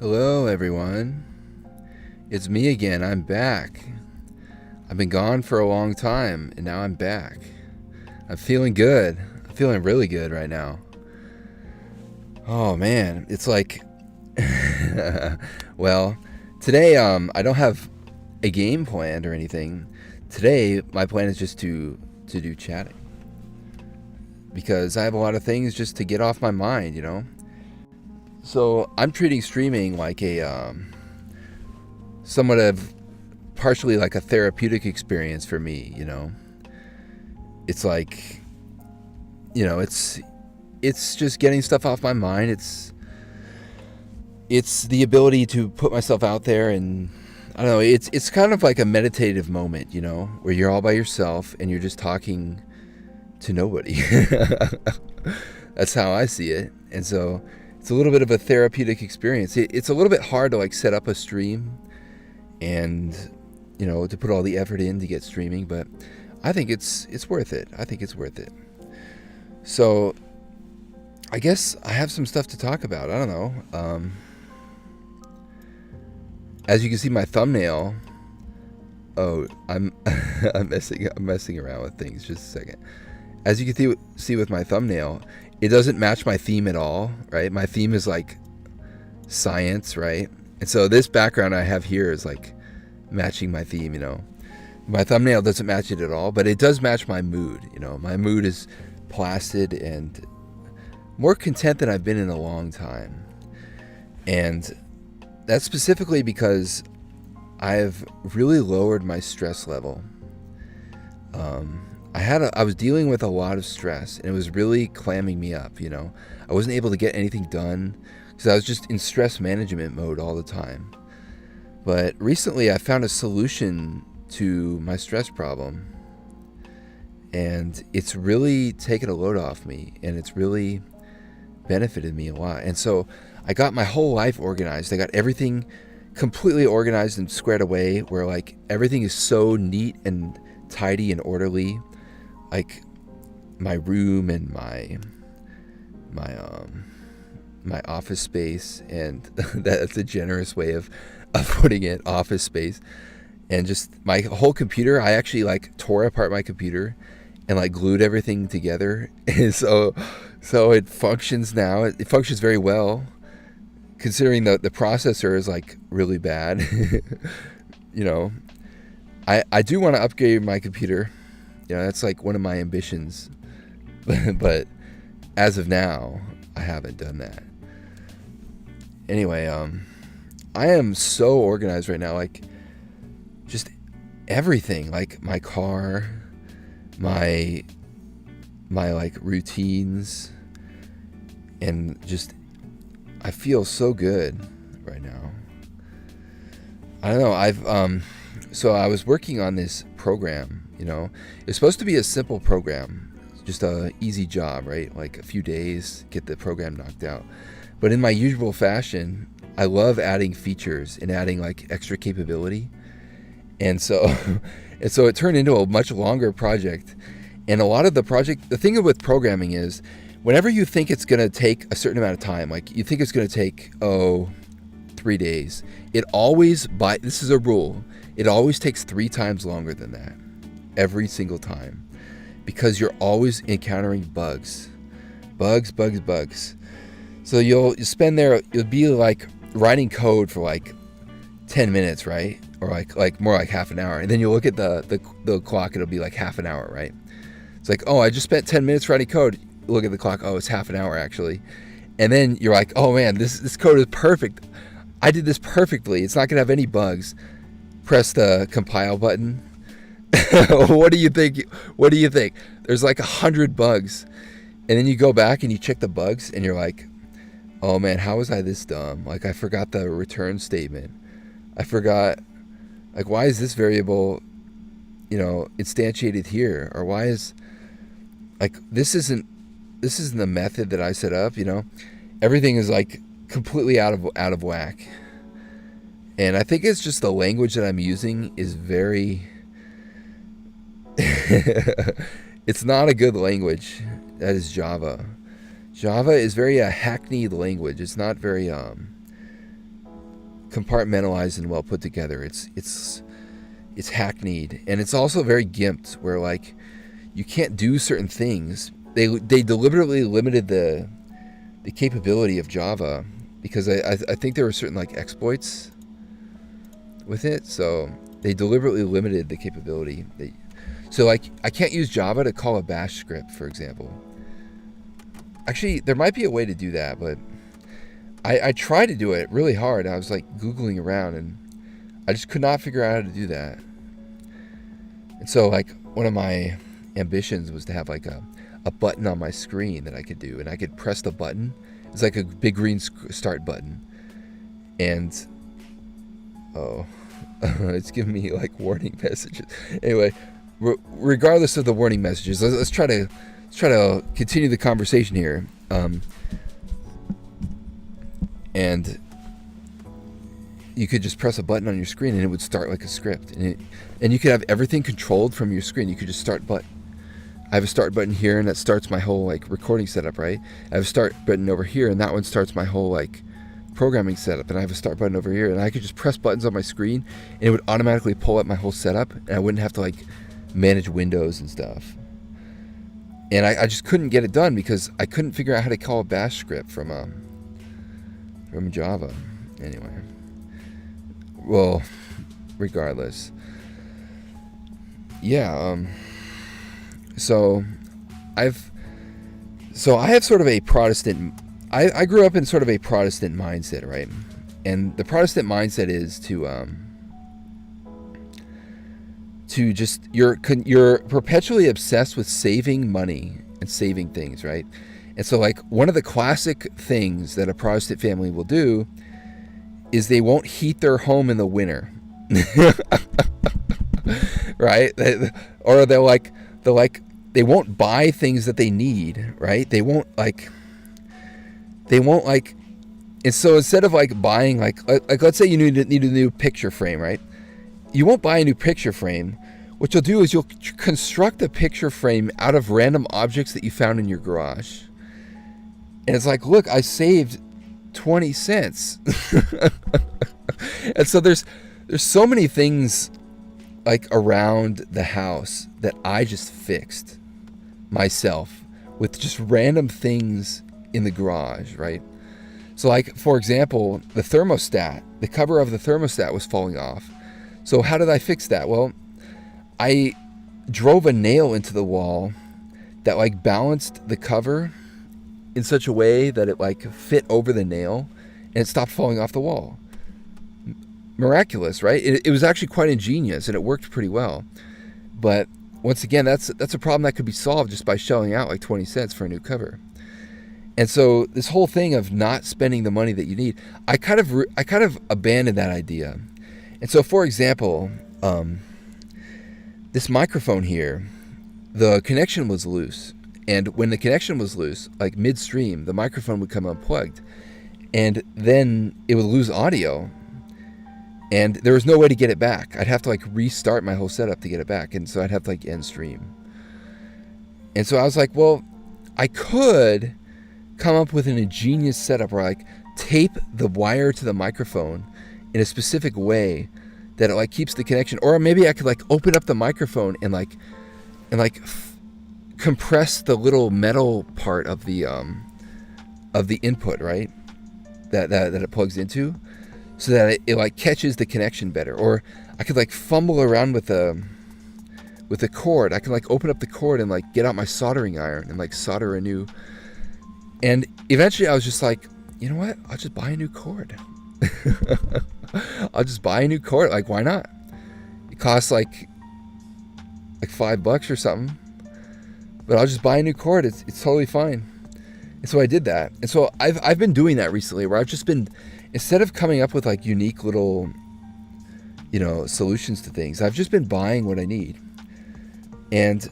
Hello, everyone. It's me again. I'm back. I've been gone for a long time, and now I'm back. I'm feeling good. I'm feeling really good right now. Oh man, it's like, well, today I don't have a game planned or anything. Today my plan is just to do chatting because I have a lot of things just to get off my mind. So I'm treating streaming like a somewhat of partially like a therapeutic experience for me. It's like, it's just getting stuff off my mind. It's the ability to put myself out there, and I don't know, it's kind of like a meditative moment, where you're all by yourself and you're just talking to nobody. That's how I see it. And so it's a little bit of a therapeutic experience. It's a little bit hard to like set up a stream and to put all the effort in to get streaming, but I think it's worth it. I think it's worth it. So I guess I have some stuff to talk about. I don't know. As you can see, my thumbnail. Oh, I'm I'm messing around with things. Just a second. As you can see with my thumbnail, it doesn't match my theme at all, right? My theme is like science, right? And so this background I have here is like matching my theme. My thumbnail doesn't match it at all, but it does match my mood. My mood is placid and more content than I've been in a long time. And that's specifically because I've really lowered my stress level. I was dealing with a lot of stress, and it was really clamming me up. I wasn't able to get anything done because I was just in stress management mode all the time. But recently I found a solution to my stress problem, and it's really taken a load off me, and it's really benefited me a lot. And so I got my whole life organized. I got everything completely organized and squared away, where like everything is so neat and tidy and orderly. Like my room and my office space, and that's a generous way of putting it, office space. And just my whole computer, I actually like tore apart my computer and like glued everything together. And so it functions now. It functions very well, considering the processor is like really bad. I do want to upgrade my computer. That's like one of my ambitions. But as of now, I haven't done that. Anyway, I am so organized right now, like just everything, like my car, my like routines, and just I feel so good right now. I don't know, so I was working on this program. It's supposed to be a simple program, just a easy job, right? Like a few days, get the program knocked out. But in my usual fashion, I love adding features and adding like extra capability. And so it turned into a much longer project. And a lot of the thing with programming is whenever you think it's going to take a certain amount of time, like you think it's going to take, 3 days, this is a rule, it always takes 3 times longer than that. Every single time, because you're always encountering bugs. So you'll be like writing code for like 10 minutes, right? Or like more like half an hour, and then you look at the clock, it'll be like half an hour, right? It's like, I just spent 10 minutes writing code. Look at the clock, it's half an hour actually. And then you're like, oh man, this code is perfect. I did this perfectly. It's not gonna have any bugs. Press the compile button. What do you think? There's like 100 bugs. And then you go back and you check the bugs and you're like, oh man, how was I this dumb? Like I forgot the return statement. I forgot, like, why is this variable, instantiated here? Or why is, like, this isn't the method that I set up, Everything is like completely out of whack. And I think it's just the language that I'm using is very it's not a good language. That is Java. Java is very hackneyed language. It's not very compartmentalized and well put together. It's hackneyed, and it's also very gimped, where like you can't do certain things. They deliberately limited the capability of Java because I think there were certain like exploits with it, so they deliberately limited the capability. So like I can't use Java to call a bash script, for example. Actually, there might be a way to do that, but I tried to do it really hard. I was like Googling around, and I just could not figure out how to do that. And so like one of my ambitions was to have like a button on my screen that I could do, and I could press the button. It's like a big green start button, and it's giving me like warning messages. Anyway, regardless of the warning messages, let's try to continue the conversation here. And you could just press a button on your screen and it would start like a script, and you could have everything controlled from your screen. You could just start button. I have a start button here, and that starts my whole like recording setup, right? I have a start button over here, and that one starts my whole like programming setup. And I have a start button over here, and I could just press buttons on my screen, and it would automatically pull up my whole setup, and I wouldn't have to like manage windows and stuff. And I just couldn't get it done because I couldn't figure out how to call a bash script from Java. Anyway, well, regardless, yeah. So I have sort of a Protestant. I grew up in sort of a Protestant mindset, right? And the Protestant mindset is to just you're perpetually obsessed with saving money and saving things, right? And so like one of the classic things that a Protestant family will do is they won't heat their home in the winter. Right? Or they won't buy things that they need, right? They won't and so instead of like buying like let's say you need a new picture frame, right? You won't buy a new picture frame. What you'll do is you'll construct a picture frame out of random objects that you found in your garage. And it's like, look, I saved 20 cents. And so there's so many things like around the house that I just fixed myself with just random things in the garage, right? So like, for example, the thermostat, the cover of the thermostat was falling off. So how did I fix that? Well, I drove a nail into the wall that like balanced the cover in such a way that it like fit over the nail and it stopped falling off the wall. Miraculous, right? It was actually quite ingenious, and it worked pretty well. But once again, that's a problem that could be solved just by shelling out like 20 cents for a new cover. And so this whole thing of not spending the money that you need, I kind of abandoned that idea. And so, for example, this microphone here, the connection was loose. And when the connection was loose, like midstream, the microphone would come unplugged. And then it would lose audio. And there was no way to get it back. I'd have to like restart my whole setup to get it back. And so I'd have to like end stream. And so I was like, well, I could come up with an ingenious setup where I like tape the wire to the microphone in a specific way that it like keeps the connection. Or maybe I could like open up the microphone and compress the little metal part of the input, right? That it plugs into, so that it like catches the connection better. Or I could like fumble around with a cord. I could like open up the cord and like get out my soldering iron and like solder a new. And eventually I was just like, you know what? I'll just buy a new cord. I'll just buy a new cord. Like, why not? It costs like $5 or something. But I'll just buy a new cord. It's totally fine. And so I did that. And so I've been doing that recently, where I've just been, instead of coming up with like unique little, solutions to things, I've just been buying what I need. And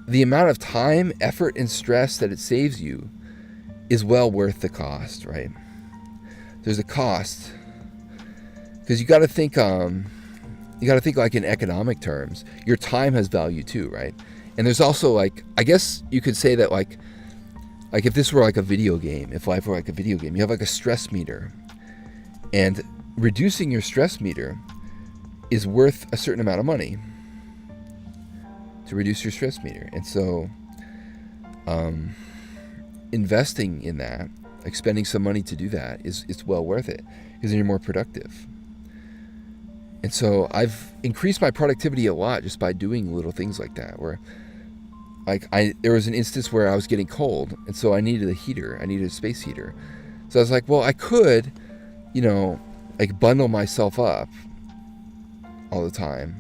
the amount of time, effort, and stress that it saves you is well worth the cost, right? There's a cost, because you got to think like in economic terms. Your time has value too, right? And there's also like, I guess you could say that like if this were like a video game, if life were like a video game, you have like a stress meter, and reducing your stress meter is worth a certain amount of money to reduce your stress meter. And so investing in that, like spending some money to do that, it's well worth it, because then you're more productive. And so I've increased my productivity a lot just by doing little things like that, where like there was an instance where I was getting cold, and so I needed a heater. I needed a space heater. So I was like, well, I could, like bundle myself up all the time.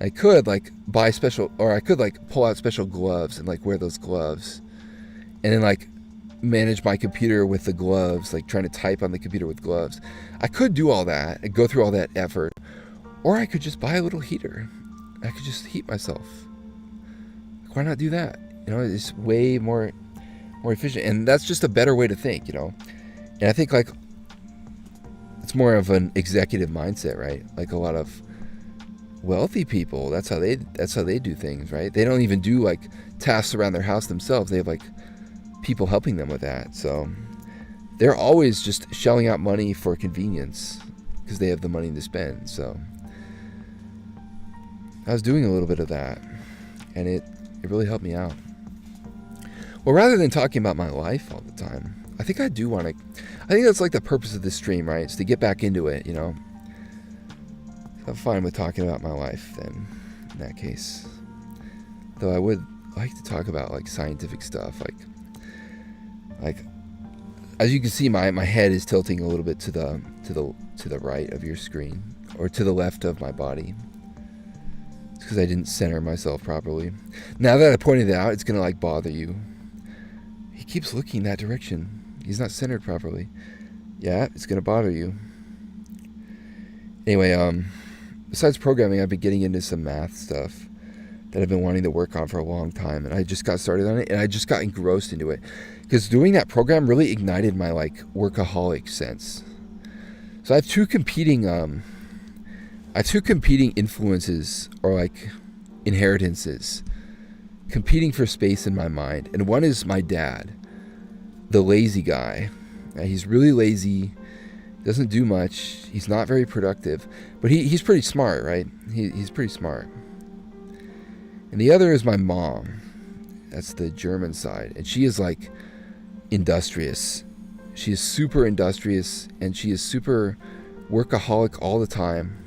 I could like buy special, or I could like pull out special gloves and like wear those gloves, and then like manage my computer with the gloves, like trying to type on the computer with gloves. I could do all that and go through all that effort, or I could just buy a little heater. I could just heat myself. Why not do that? It's way more efficient, and that's just a better way to think. And I think like it's more of an executive mindset, right? Like a lot of wealthy people, that's how they do things, right? They don't even do like tasks around their house themselves. They have like people helping them with that. So they're always just shelling out money for convenience because they have the money to spend. So I was doing a little bit of that, and it really helped me out. Well, rather than talking about my life all the time, I think I think that's like the purpose of this stream, right? It's to get back into it, I'm fine with talking about my life then, in that case. Though I would like to talk about like scientific stuff, like as you can see, my head is tilting a little bit to the right of your screen, or to the left of my body. It's because I didn't center myself properly. Now that I pointed it out, it's gonna like bother you. He keeps looking that direction. He's not centered properly. Yeah, it's gonna bother you. Anyway, besides programming, I've been getting into some math stuff that I've been wanting to work on for a long time, and I just got started on it, and I just got engrossed into it, because doing that program really ignited my like workaholic sense. So I have two competing influences, or like inheritances, competing for space in my mind. And one is my dad, the lazy guy. He's really lazy, doesn't do much, he's not very productive, but he's pretty smart, right? He's pretty smart. And the other is my mom. That's the German side, and she is like industrious. She is super industrious, and she is super workaholic all the time.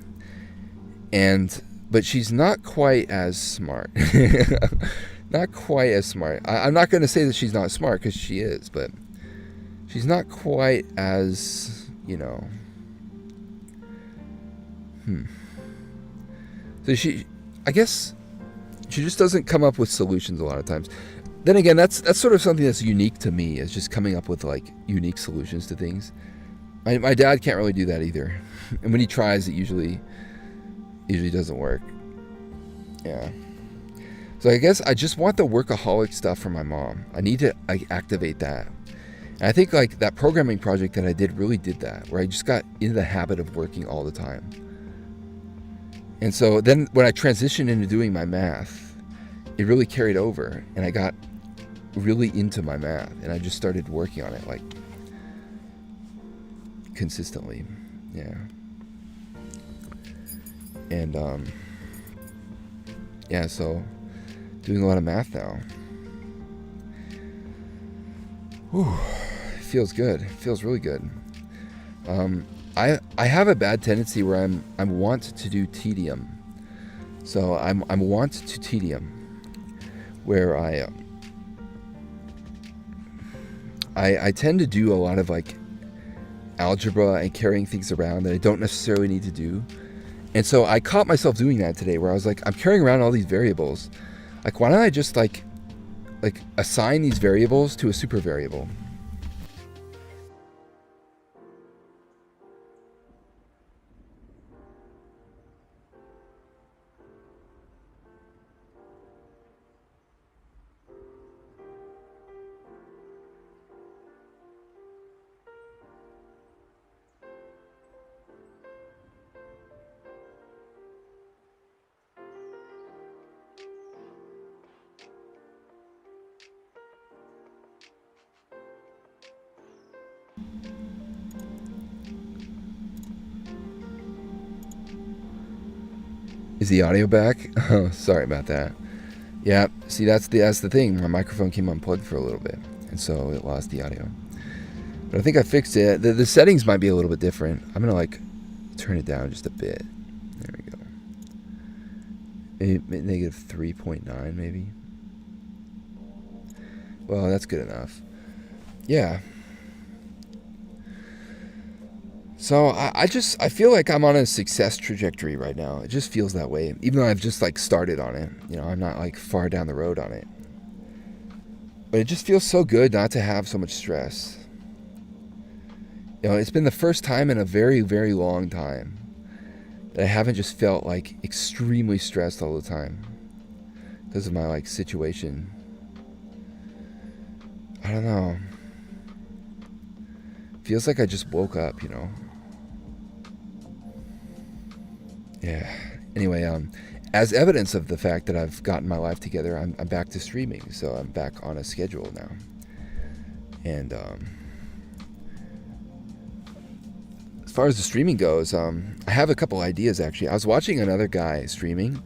But she's not quite as smart. Not quite as smart. I'm not going to say that she's not smart, because she is, but she's not quite as, So I guess she just doesn't come up with solutions a lot of times. Then again, that's sort of something that's unique to me, is just coming up with like unique solutions to things. My dad can't really do that either. And when he tries, it usually doesn't work. Yeah. So I guess I just want the workaholic stuff from my mom. I need to activate that. And I think like that programming project that I did really did that, where I just got into the habit of working all the time. And so then when I transitioned into doing my math, it really carried over, and I got really into my math, and I just started working on it like consistently. Yeah. And so doing a lot of math now. Whew, it feels good. It feels really good. I have a bad tendency where I'm want to do tedium. So I'm want to tedium, where I tend to do a lot of like algebra and carrying things around that I don't necessarily need to do. And so I caught myself doing that today, where I was like, I'm carrying around all these variables. Like, why don't I just like assign these variables to a super variable? Is the audio back? Oh, sorry about that. Yeah, see, that's the thing. My microphone came unplugged for a little bit, and so it lost the audio. But I think I fixed it. The settings might be a little bit different. I'm gonna like turn it down just a bit. There we go. Maybe negative 3.9 maybe. Well, that's good enough. Yeah. So I feel like I'm on a success trajectory right now. It just feels that way. Even though I've just like started on it. You know, I'm not like far down the road on it. But it just feels so good not to have so much stress. You know, it's been the first time in a very, very long time that I haven't just felt like extremely stressed all the time because of my like situation. I don't know. Feels like I just woke up, you know. Yeah. Anyway, as evidence of the fact that I've gotten my life together, I'm back to streaming, so I'm back on a schedule now. And as far as the streaming goes, I have a couple ideas actually. I was watching another guy streaming,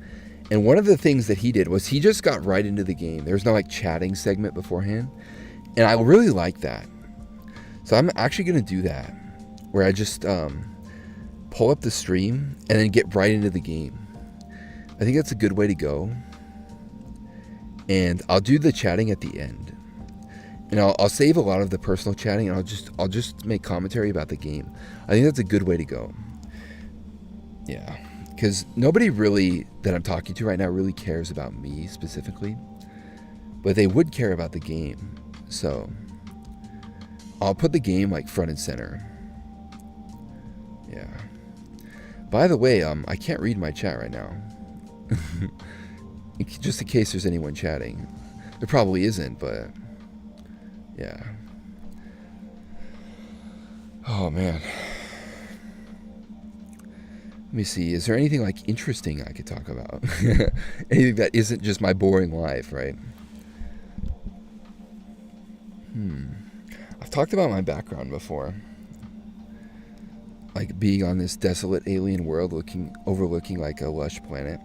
and one of the things that he did was he just got right into the game. There's no like chatting segment beforehand, and I really like that. So I'm actually gonna do that, where I just pull up the stream and then get right into the game. I think that's a good way to go. And I'll do the chatting at the end. And I'll save a lot of the personal chatting, and I'll just make commentary about the game. I think that's a good way to go. Yeah, because nobody really that I'm talking to right now really cares about me specifically, but they would care about the game. So I'll put the game like front and center. Yeah. By the way, I can't read my chat right now. Just in case there's anyone chatting. There probably isn't, but yeah. Oh man. Let me see. Is there anything like interesting I could talk about? Anything that isn't just my boring life, right? I've talked about my background before. Like being on this desolate alien world overlooking like a lush planet.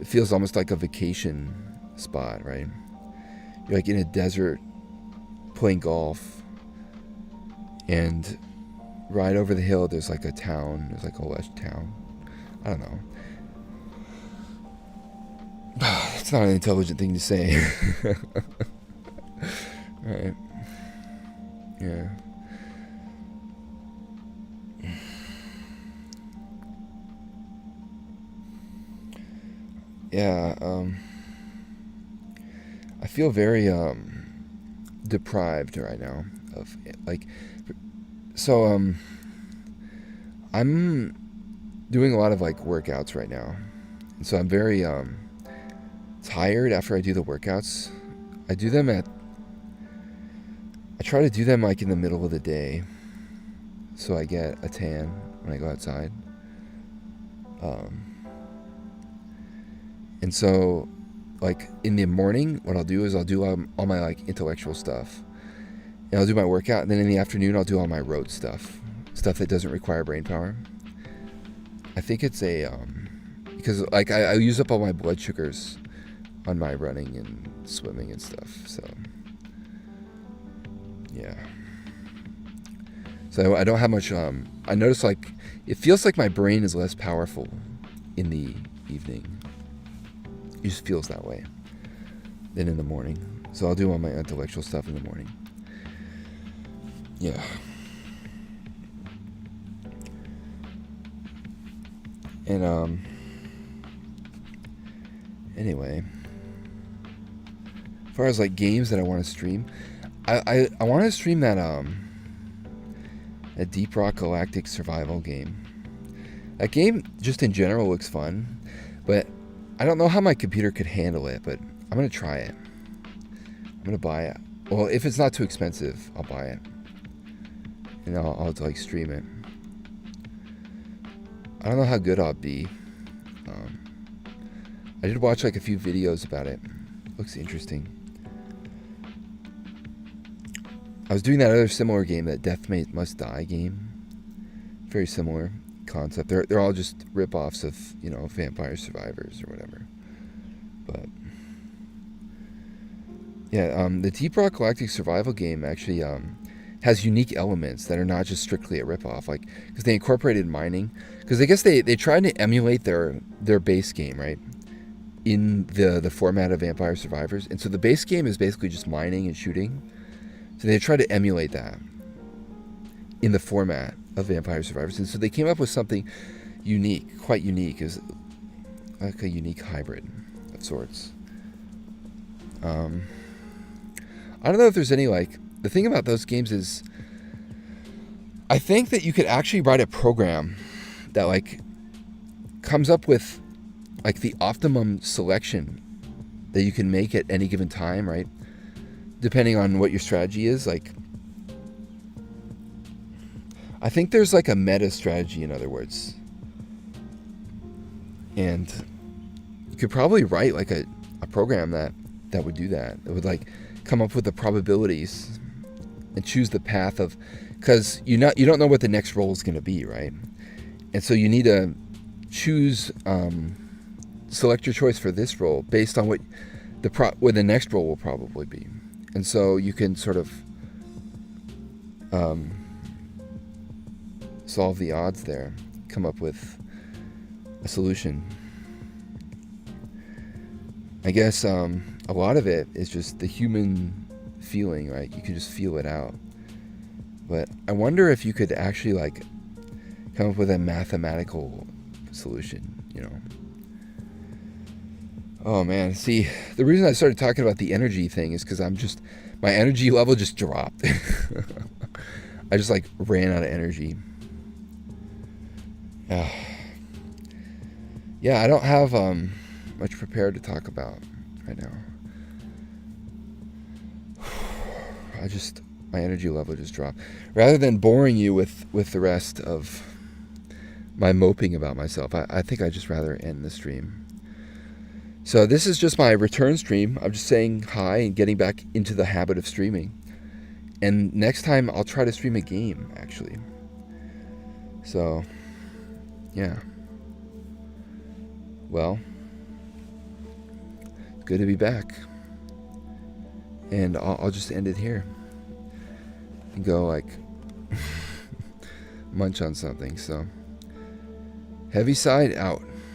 It feels almost like a vacation spot, right? You're like in a desert playing golf, and right over the hill there's like a town. There's like a lush town. I don't know. It's not an intelligent thing to say. Right. Yeah. Yeah, I feel very deprived right now of like, so I'm doing a lot of like workouts right now, and so I'm very tired after I do the workouts. I try to do them like in the middle of the day, so I get a tan when I go outside. And so, like, in the morning, what I'll do is I'll do all my, like, intellectual stuff. And I'll do my workout, and then in the afternoon, I'll do all my road stuff. Stuff that doesn't require brain power. I think it's because, like, I use up all my blood sugars on my running and swimming and stuff, so, yeah. So I don't have much, I notice, like, it feels like my brain is less powerful in the evening. It just feels that way than in the morning. So I'll do all my intellectual stuff in the morning. Yeah. And anyway, as far as like games that I want to stream, I want to stream that Deep Rock Galactic survival game. That game just in general looks fun, but I don't know how my computer could handle it, but I'm going to try it. I'm going to buy it. Well, if it's not too expensive, I'll buy it. And I'll like stream it. I don't know how good I'll be. I did watch like a few videos about it. Looks interesting. I was doing that other similar game, that Death Must Die game. Very similar. concept. They're all just ripoffs of, Vampire Survivors or whatever. But yeah, the Deep Rock Galactic survival game actually has unique elements that are not just strictly a ripoff. Like, because they incorporated mining. Because I guess they tried to emulate their base game, right, in the format of Vampire Survivors. And so the base game is basically just mining and shooting. So they tried to emulate that in the format of Vampire Survivors. And so they came up with something unique, quite unique, is like a unique hybrid of sorts. I don't know if there's any, like, the thing about those games is I think that you could actually write a program that, like, comes up with, like, the optimum selection that you can make at any given time, right? Depending on what your strategy is. Like, I think there's, like, a meta strategy, in other words. And you could probably write, like, a program that would do that. It would, like, come up with the probabilities and choose the path of, because you don't know what the next roll is going to be, right? And so you need to choose, select your choice for this roll based on what the next roll will probably be. And so you can sort of solve the odds there, come up with a solution. I guess a lot of it is just the human feeling, right? You can just feel it out. But I wonder if you could actually, like, come up with a mathematical solution, Oh man, see, the reason I started talking about the energy thing is because my energy level just dropped. I just, like, ran out of energy. Yeah, I don't have much prepared to talk about right now. My energy level just dropped. Rather than boring you with the rest of my moping about myself, I think I'd just rather end the stream. So this is just my return stream. I'm just saying hi and getting back into the habit of streaming. And next time I'll try to stream a game, actually. So, yeah. Well, it's good to be back. And I'll just end it here. And go, like, munch on something. So, Heaviside out.